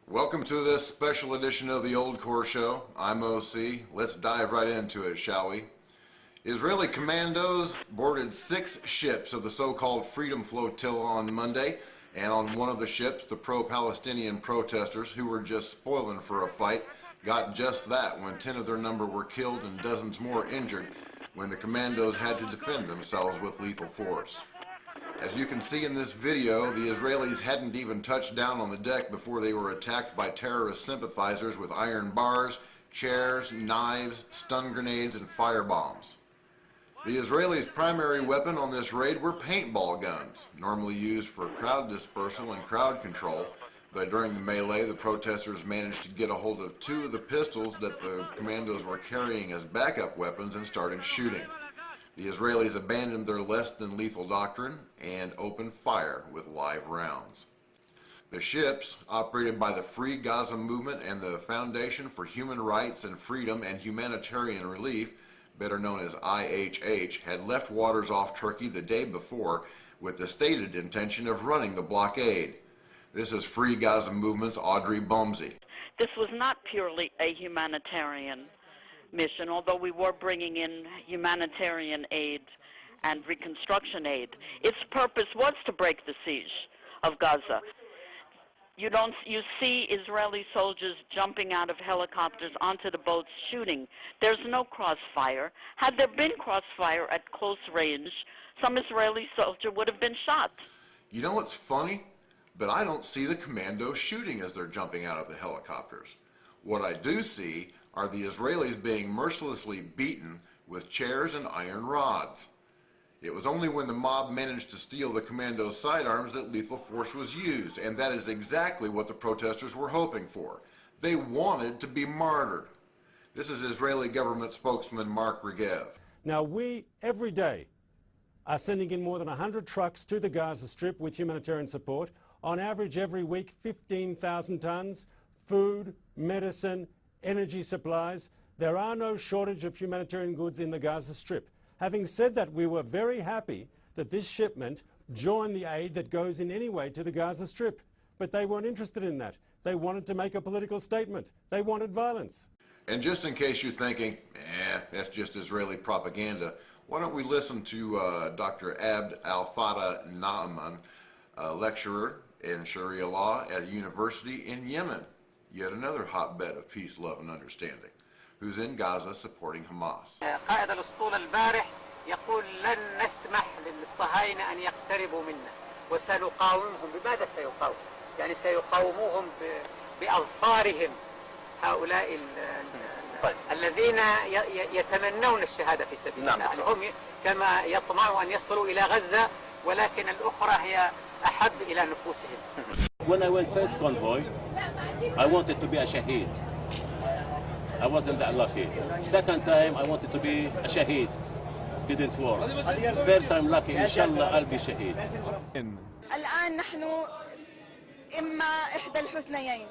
Welcome to this special edition of the Old Core Show. I'm OC. Let's dive right into it, shall we? Israeli commandos boarded 6 ships of the so-called Freedom Flotilla on Monday, and on one of the ships, the pro-Palestinian protesters, who were just spoiling for a fight, got just that when 10 of their number were killed and dozens more injured when the commandos had to defend themselves with lethal force. As you can see in this video, the Israelis hadn't even touched down on the deck before they were attacked by terrorist sympathizers with iron bars, chairs, knives, stun grenades, and firebombs. The Israelis' primary weapon on this raid were paintball guns, normally used for crowd dispersal and crowd control, but during the melee, the protesters managed to get a hold of 2 of the pistols that the commandos were carrying as backup weapons and started shooting. The Israelis abandoned their less-than-lethal doctrine and opened fire with live rounds. The ships, operated by the Free Gaza Movement and the Foundation for Human Rights and Freedom and Humanitarian Relief, better known as IHH, had left waters off Turkey the day before with the stated intention of running the blockade. This is Free Gaza Movement's Audrey Bomsey. This was not purely a humanitarian mission, although we were bringing in humanitarian aid and reconstruction aid. Its purpose was to break the siege of Gaza. You see Israeli soldiers jumping out of helicopters onto the boats shooting. There's no crossfire. Had there been crossfire at close range, some Israeli soldier would have been shot. You know what's funny? But I don't see the commandos shooting as they're jumping out of the helicopters. What I do see are the Israelis being mercilessly beaten with chairs and iron rods. It was only when the mob managed to steal the commandos' sidearms that lethal force was used, and that is exactly what the protesters were hoping for. They wanted to be martyred. This is Israeli government spokesman Mark Regev. Now we, every day, are sending in more than 100 trucks to the Gaza Strip with humanitarian support. On average, every week, 15,000 tons, food, medicine, energy supplies. There are no shortage of humanitarian goods in the Gaza Strip. Having said that, we were very happy that this shipment joined the aid that goes in anyway to the Gaza Strip. But they weren't interested in that. They wanted to make a political statement. They wanted violence. And just in case you're thinking, that's just Israeli propaganda, why don't we listen to Dr. Abd al-Fattah Na'man, a lecturer in Sharia law at a university in Yemen, yet another hotbed of peace, love, and understanding, who's in Gaza supporting Hamas. قائد الأسطول البارح يقول لن نسمح للصهاينة أن يقتربوا منا وسنقاومهم. بماذا سيقاوم؟ يعني سيقاوموهم بأظفارهم هؤلاء الذين يتمنون الشهادة في سبيل الله. يعني هم كما يطمعوا أن يصلوا إلى غزة ولكن الأخرى هي أحب إلى نفوسهم. When I went first convoy, I wanted to be a shaheed. I wasn't that lucky. Second time, I wanted to be a shaheed. Didn't work. Third time lucky, inshallah, I'll be shaheed. الآن نحن إما إحدى الحسنيين،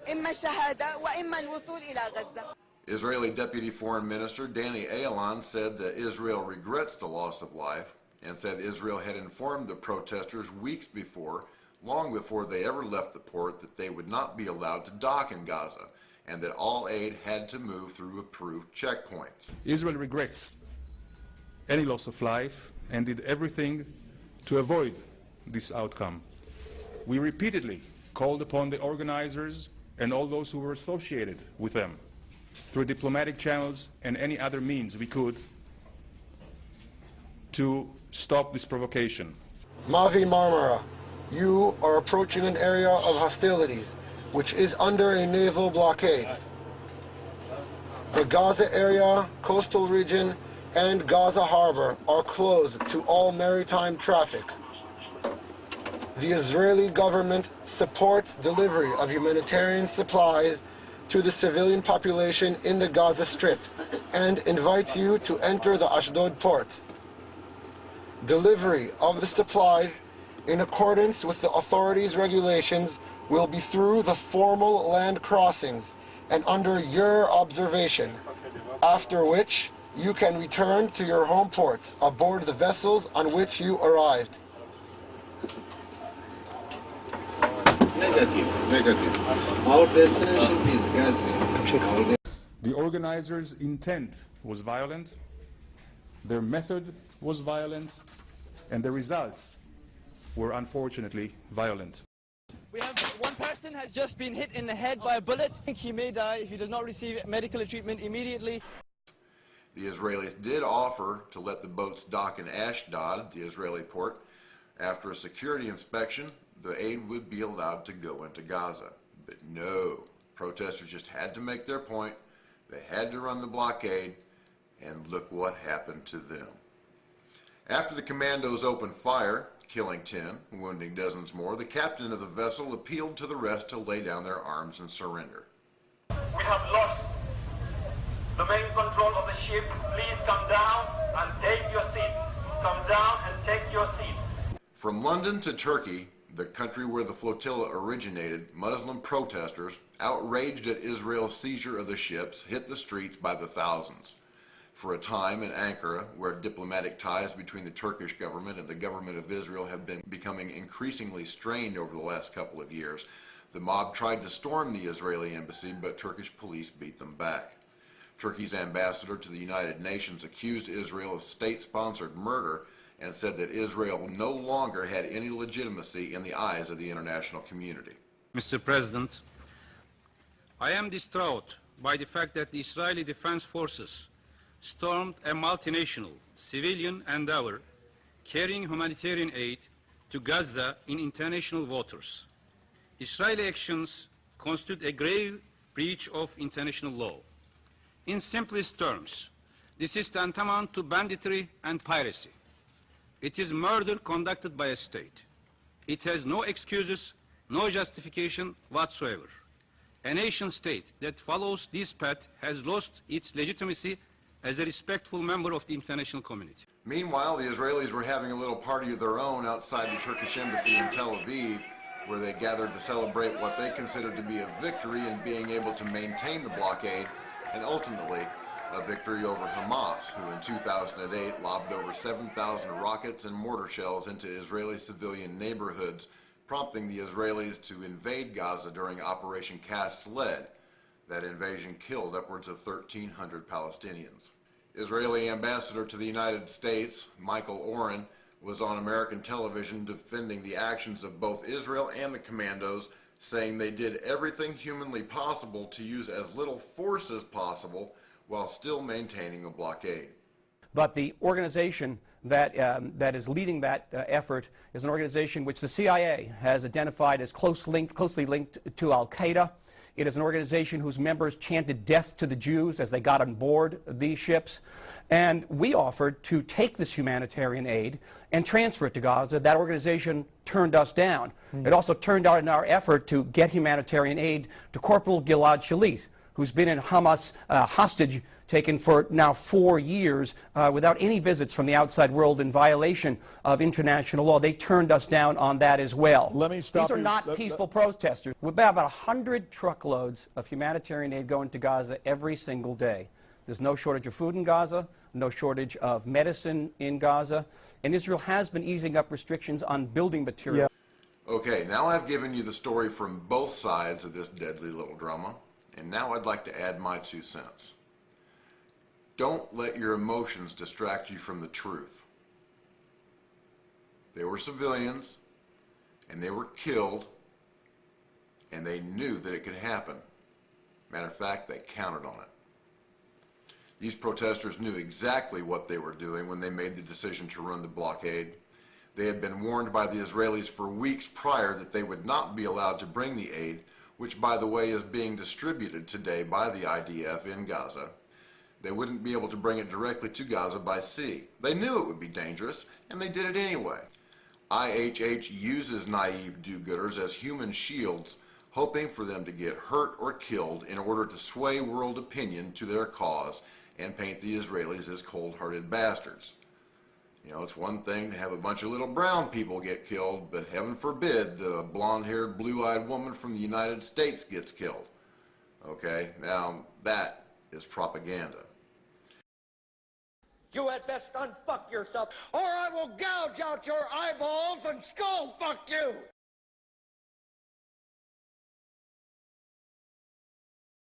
إما الشهادة وإما الوصول إلى غزة. Israeli Deputy Foreign Minister Danny Ayalon said that Israel regrets the loss of life and said Israel had informed the protesters weeks before, long before they ever left the port, that they would not be allowed to dock in Gaza and that all aid had to move through approved checkpoints. Israel regrets any loss of life and did everything to avoid this outcome. We repeatedly called upon the organizers and all those who were associated with them through diplomatic channels and any other means we could to stop this provocation. Mavi Marmara, you are approaching an area of hostilities which is under a naval blockade. The Gaza area, coastal region, and Gaza harbor are closed to all maritime traffic. The Israeli government supports delivery of humanitarian supplies to the civilian population in the Gaza Strip and invites you to enter the Ashdod port. Delivery of the supplies in accordance with the authorities' regulations will be through the formal land crossings and under your observation, after which you can return to your home ports aboard the vessels on which you arrived. Negative. Negative. Our destination is Gaza. The organizers' intent was violent, their method was violent, and the results were unfortunately violent. We have one person has just been hit in the head by a bullet. I think he may die if he does not receive medical treatment immediately. The Israelis did offer to let the boats dock in Ashdod, the Israeli port. After a security inspection, the aid would be allowed to go into Gaza. But no, protesters just had to make their point. They had to run the blockade, and look what happened to them. After the commandos opened fire, killing 10, wounding dozens more, the captain of the vessel appealed to the rest to lay down their arms and surrender. We have lost the main control of the ship. Please come down and take your seats. Come down and take your seats. From London to Turkey, the country where the flotilla originated, Muslim protesters, outraged at Israel's seizure of the ships, hit the streets by the thousands. For a time in Ankara, where diplomatic ties between the Turkish government and the government of Israel have been becoming increasingly strained over the last couple of years, the mob tried to storm the Israeli embassy, but Turkish police beat them back. Turkey's ambassador to the United Nations accused Israel of state-sponsored murder and said that Israel no longer had any legitimacy in the eyes of the international community. Mr. President, I am distraught by the fact that the Israeli Defense Forces stormed a multinational civilian endeavor carrying humanitarian aid to Gaza in international waters. Israeli actions constitute a grave breach of international law. In simplest terms, this is tantamount to banditry and piracy. It is murder conducted by a state. It has no excuses, no justification whatsoever. A nation state that follows this path has lost its legitimacy as a respectful member of the international community. Meanwhile, the Israelis were having a little party of their own outside the Turkish embassy in Tel Aviv, where they gathered to celebrate what they considered to be a victory in being able to maintain the blockade, and ultimately a victory over Hamas, who in 2008 lobbed over 7,000 rockets and mortar shells into Israeli civilian neighborhoods, prompting the Israelis to invade Gaza during Operation Cast Lead. That invasion killed upwards of 1,300 Palestinians. Israeli ambassador to the United States, Michael Oren, was on American television defending the actions of both Israel and the commandos, saying they did everything humanly possible to use as little force as possible while still maintaining a blockade. But the organization that is leading that effort is an organization which the CIA has identified as closely linked to Al-Qaeda. It is an organization whose members chanted death to the Jews as they got on board these ships. And we offered to take this humanitarian aid and transfer it to Gaza. That organization turned us down. It also turned out in our effort to get humanitarian aid to Corporal Gilad Shalit, who's been in Hamas hostage taken for now 4 years without any visits from the outside world in violation of international law. They turned us down on that as well. Let me stop. These are not peaceful protesters. We've got about 100 truckloads of humanitarian aid going to Gaza every single day. There's no shortage of food in Gaza, no shortage of medicine in Gaza, and Israel has been easing up restrictions on building material. Yeah. Okay, now I've given you the story from both sides of this deadly little drama, and now I'd like to add my 2 cents. Don't let your emotions distract you from the truth. They were civilians, and they were killed, and they knew that it could happen. Matter of fact, they counted on it. These protesters knew exactly what they were doing when they made the decision to run the blockade. They had been warned by the Israelis for weeks prior that they would not be allowed to bring the aid, which, by the way, is being distributed today by the IDF in Gaza. They wouldn't be able to bring it directly to Gaza by sea. They knew it would be dangerous, and they did it anyway. IHH uses naive do-gooders as human shields, hoping for them to get hurt or killed in order to sway world opinion to their cause and paint the Israelis as cold-hearted bastards. You know, it's one thing to have a bunch of little brown people get killed, but heaven forbid that a blonde-haired, blue-eyed woman from the United States gets killed. Okay, now that is propaganda. You had best unfuck yourself, or I will gouge out your eyeballs and skull fuck you!